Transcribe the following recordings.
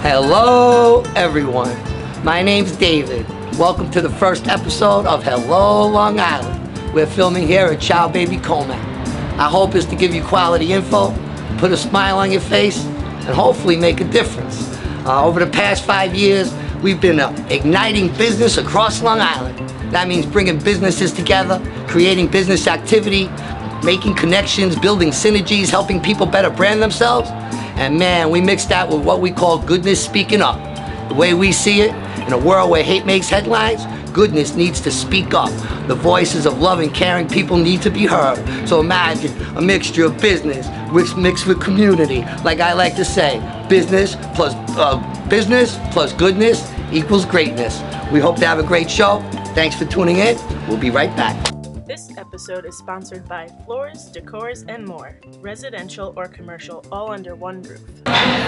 Hello, everyone. My name's David. Welcome to the first episode of Hello, Long Island. We're filming here at Chow Baby Comac. Our hope is to give you quality info, put a smile on your face, and hopefully make a difference. Over the past 5 years, we've been igniting business across Long Island. That means bringing businesses together, creating business activity, making connections, building synergies, helping people better brand themselves. And man, we mix that with what we call goodness speaking up. The way we see it, in a world where hate makes headlines, goodness needs to speak up. The voices of loving, caring people need to be heard. So imagine a mixture of business mixed with community. Like I like to say, business plus goodness equals greatness. We hope to have a great show. Thanks for tuning in. We'll be right back. This episode is sponsored by Floors, Decors, and More. Residential or commercial, all under one roof.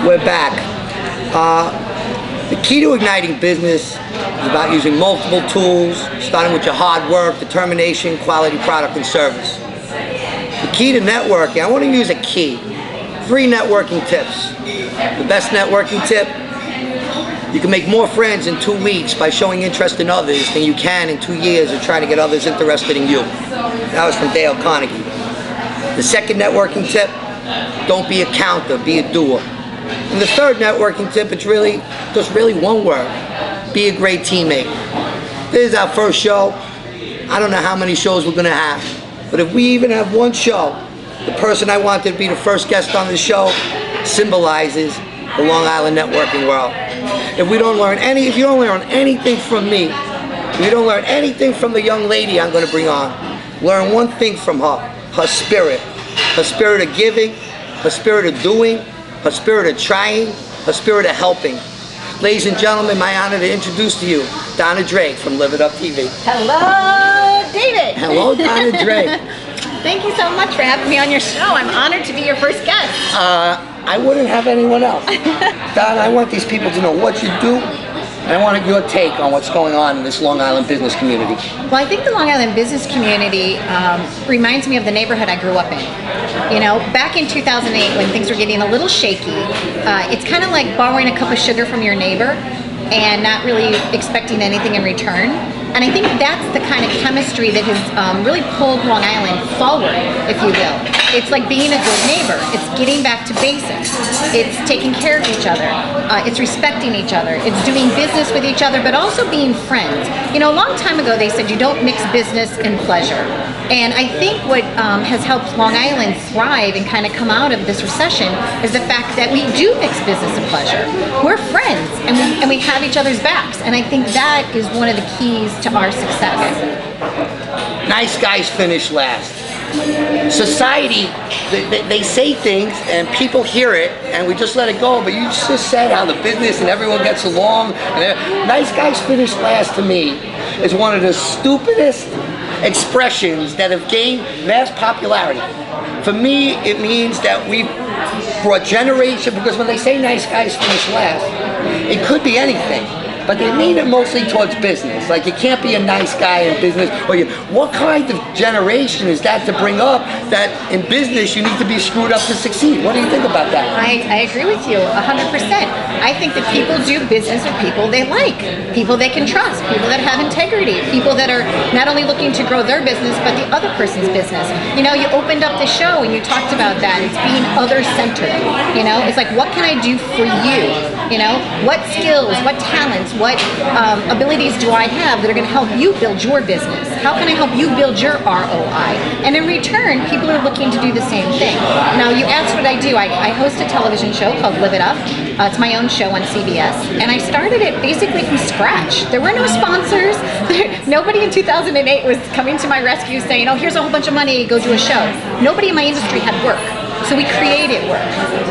We're back. The key to igniting business is about using multiple tools, starting with your hard work, determination, quality product and service. The key to networking, I want to use a key. 3 networking tips. The best networking tip, you can make more friends in 2 weeks by showing interest in others than you can in 2 years of trying to get others interested in you. That was from Dale Carnegie. The second networking tip, don't be a counter, be a doer. And the third networking tip, it's really just one word, be a great teammate. This is our first show. I don't know how many shows we're gonna have, but if we even have one show, the person I wanted to be the first guest on the show symbolizes the Long Island networking world. If you don't learn anything from me, if you don't learn anything from the young lady I'm going to bring on, learn one thing from her spirit of giving, her spirit of doing, her spirit of trying, her spirit of helping. Ladies and gentlemen, my honor to introduce to you Donna Drake from Live It Up TV. Hello, David. Hello, Donna Drake. Thank you so much for having me on your show. I'm honored to be your first guest. I wouldn't have anyone else. Don, I want these people to know what you do, and I wanted your take on what's going on in this Long Island business community. Well, I think the Long Island business community reminds me of the neighborhood I grew up in. You know, back in 2008 when things were getting a little shaky, it's kind of like borrowing a cup of sugar from your neighbor and not really expecting anything in return. And I think that's the kind of chemistry that has really pulled Long Island forward, if you will. It's like being a good neighbor. It's getting back to basics. It's taking care of each other. It's respecting each other. It's doing business with each other, but also being friends. You know, a long time ago they said you don't mix business and pleasure. And I think what has helped Long Island thrive and kind of come out of this recession is the fact that we do mix business and pleasure. We're friends and we have each other's backs. And I think that is one of the keys to our success. Nice guys finish last. Society, they say things and people hear it and we just let it go, but you just said how the business and everyone gets along. And nice guys finish last to me is one of the stupidest expressions that have gained mass popularity. For me, it means that we've brought generation, because when they say nice guys finish last, it could be anything. But they mean it mostly towards business. Like, you can't be a nice guy in business. What kind of generation is that to bring up that in business you need to be screwed up to succeed? What do you think about that? I agree with you 100%. I think that people do business with people they like, people they can trust, people that have integrity, people that are not only looking to grow their business, but the other person's business. You know, you opened up the show and you talked about that. It's being other-centered. You know, it's like, what can I do for you? You know, what skills, what talents, what abilities do I have that are going to help you build your business? How can I help you build your ROI? And in return, people are looking to do the same thing. Now, you asked what I do. I host a television show called Live It Up. It's my own show on CBS. And I started it basically from scratch. There were no sponsors. Nobody in 2008 was coming to my rescue saying, oh, here's a whole bunch of money, go do a show. Nobody in my industry had work. So we created work.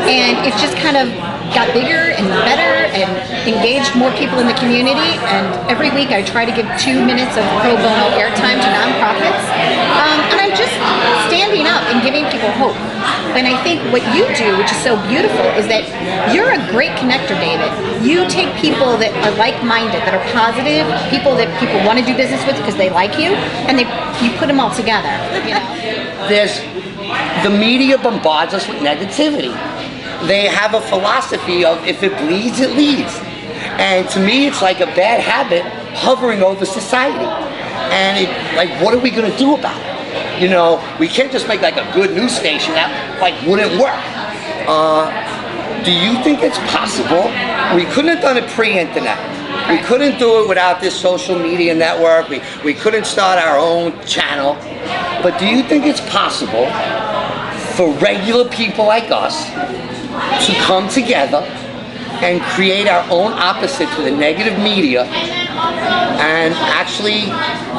And it just kind of got bigger and better and engaged more people in the community. And every week I try to give 2 minutes of pro bono airtime to nonprofits. And I'm just standing up and giving people hope. And I think what you do, which is so beautiful, is that you're a great connector, David. You take people that are like-minded, that are positive, people that people want to do business with because they like you, and you put them all together. You know? The media bombards us with negativity. they have a philosophy of if it bleeds, it leads. And to me, it's like a bad habit hovering over society. And like, what are we gonna do about it? You know, we can't just make like a good news station that like wouldn't work. Do you think it's possible? We couldn't have done it pre-internet. We couldn't do it without this social media network. We couldn't start our own channel. But do you think it's possible for regular people like us to come together and create our own opposite to the negative media and actually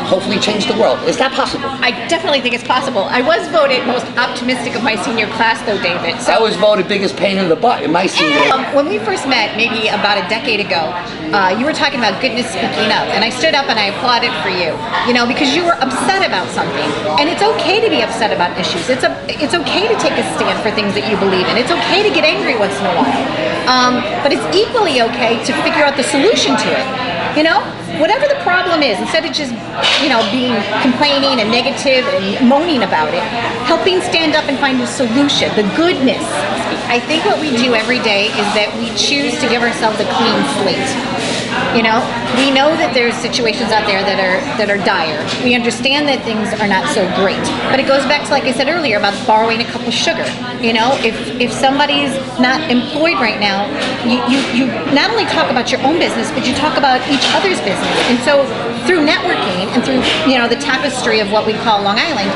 hopefully change the world? Is that possible? I definitely think it's possible. I was voted most optimistic of my senior class, though, David. So I was voted biggest pain in the butt in my senior year. when we first met, maybe about a decade ago, you were talking about goodness speaking up, and I stood up and I applauded for you. You know, because you were upset about something, and it's okay to be upset about issues. It's okay to take a stand for things that you believe in. It's okay to get angry once in a while, but it's equally okay to figure out the solution to it. You know, whatever the problem is, instead of just, you know, being complaining and negative and moaning about it, helping stand up and find a solution, the goodness. I think what we do every day is that we choose to give ourselves a clean slate. You know, we know that there's situations out there that are dire. We understand that things are not so great. But it goes back to, like I said earlier, about borrowing a cup of sugar. You know, if somebody's not employed right now, you not only talk about your own business, but you talk about each other's business. And so through networking and through, you know, the tapestry of what we call Long Island,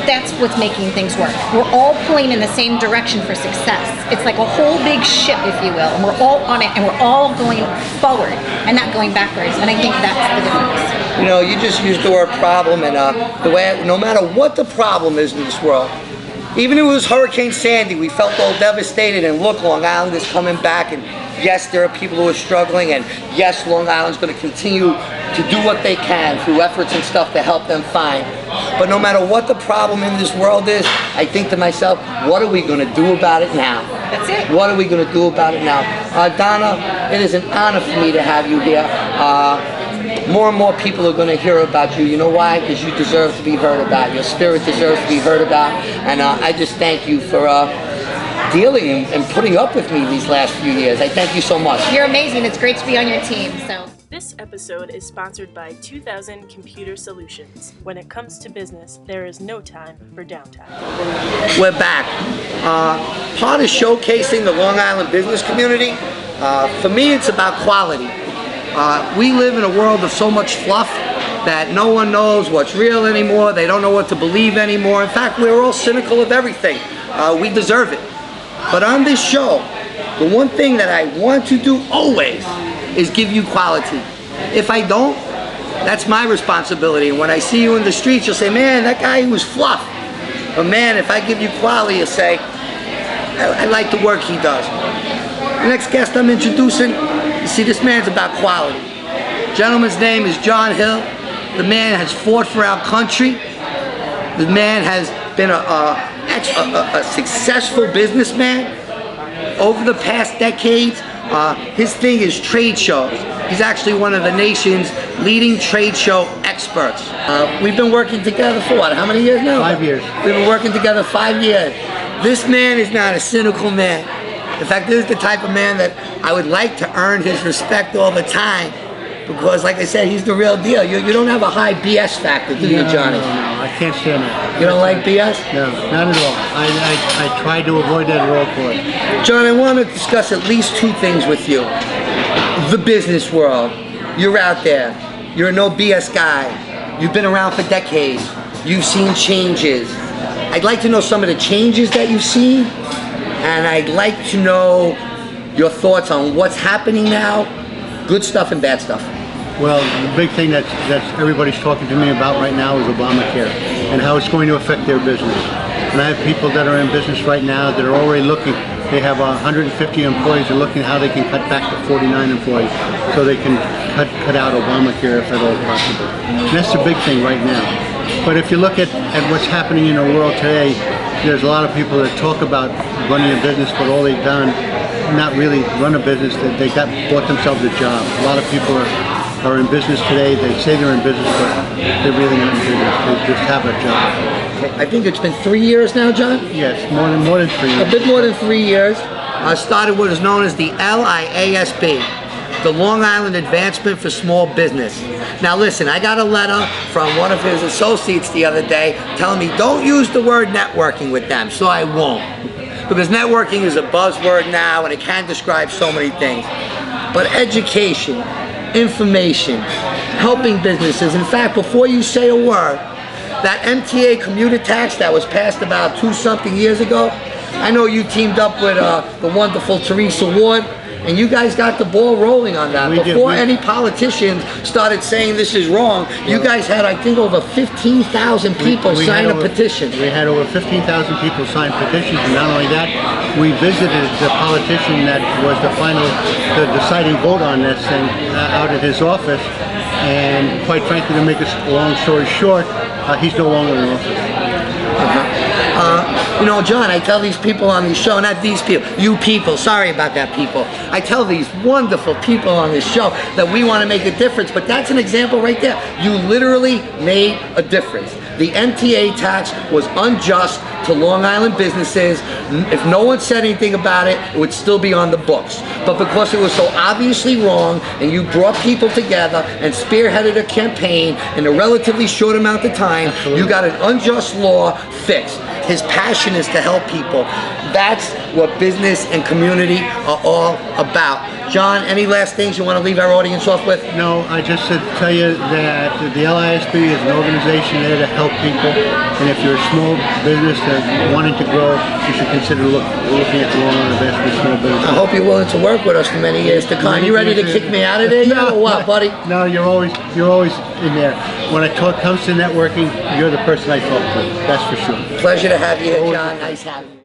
that's what's making things work. We're all pulling in the same direction for success. It's like a whole big ship, if you will, and we're all on it, and we're all going forward and not going backwards. And I think that's the difference. You know, you just used the word problem, and the way, no matter what the problem is in this world, even if it was Hurricane Sandy, we felt all devastated, and look, Long Island is coming back, and yes, there are people who are struggling, and yes, Long Island's going to continue to do what they can through efforts and stuff to help them find. But no matter what the problem in this world is, I think to myself, what are we going to do about it now? That's it. What are we going to do about it now? Donna, it is an honor for me to have you here. More and more people are going to hear about you. You know why? Because you deserve to be heard about. Your spirit deserves to be heard about. And I just thank you for dealing and putting up with me these last few years. I thank you so much. You're amazing. It's great to be on your team. So. This episode is sponsored by 2000 Computer Solutions. When it comes to business, there is no time for downtime. We're back. Part of showcasing the Long Island business community, for me, it's about quality. We live in a world of so much fluff that no one knows what's real anymore. They don't know what to believe anymore. In fact, we're all cynical of everything. We deserve it. But on this show, the one thing that I want to do always is give you quality. If I don't, that's my responsibility. And when I see you in the streets, you'll say, man, that guy was fluff. But man, if I give you quality, you'll say, I like the work he does. The next guest I'm introducing, you see, this man's about quality. The gentleman's name is John Hill. The man has fought for our country. The man has been a successful businessman over the past decades. His thing is trade shows. He's actually one of the nation's leading trade show experts. We've been working together for what, how many years now? 5 years. We've been working together 5 years. This man is not a cynical man. In fact, this is the type of man that I would like to earn his respect all the time, because like I said, he's the real deal. You don't have a high BS factor, do you, Johnny? No, I can't stand it. You don't like BS? No, not at all. I try to avoid that at all costs. John, I want to discuss at least two things with you. The business world. You're out there. You're a no BS guy. You've been around for decades. You've seen changes. I'd like to know some of the changes that you've seen, and I'd like to know your thoughts on what's happening now, good stuff and bad stuff. Well, the big thing that everybody's talking to me about right now is Obamacare and how it's going to affect their business. And I have people that are in business right now that are already looking. They have 150 employees. They're looking at how they can cut back to 49 employees so they can cut out Obamacare if at all possible. And that's the big thing right now. But if you look at what's happening in the world today, there's a lot of people that talk about running a business, but all they've done, not really run a business, they bought themselves a job. A lot of people are in business today. They say they're in business, but they're really not in business. They just have a job. Okay. I think it's been 3 years now, John? Yes, more than 3 A years. bit more than 3 years. I started what is known as the LIASB, the Long Island Advancement for Small Business. Now listen, I got a letter from one of his associates the other day telling me don't use the word networking with them, so I won't. Because networking is a buzzword now and it can describe so many things. But education, information, helping businesses. In fact, before you say a word, that MTA commuter tax that was passed about 2-something years ago, I know you teamed up with the wonderful Teresa Ward, and you guys got the ball rolling on that. Before any politicians started saying this is wrong, you guys had, I think, over 15,000 people sign a petition. We had over 15,000 people sign petitions, and not only that, we visited the politician that was the deciding vote on this thing out at his office, and quite frankly, to make a long story short, he's no longer in office. You know, John, I tell these people on the show, not these people, you people, sorry about that, people. I tell these wonderful people on this show that we want to make a difference, but that's an example right there. You literally made a difference. The MTA tax was unjust to Long Island businesses. If no one said anything about it, it would still be on the books. But because it was so obviously wrong, and you brought people together and spearheaded a campaign in a relatively short amount of time, you got an unjust law fixed. His passion is to help people. That's what business and community are all about. John, any last things you want to leave our audience off with? No, I just said tell you that the LISB is an organization there to help people, and if you're a small business that's wanting to grow, you should consider looking at the Long Island Advancement Small Business. I hope you're willing to work with us for many years to come. You ready to kick me out of there yet, or what, buddy? No, you're always in there. When it comes to networking, you're the person I talk to. That's for sure. Pleasure to have you here, John. Nice having you.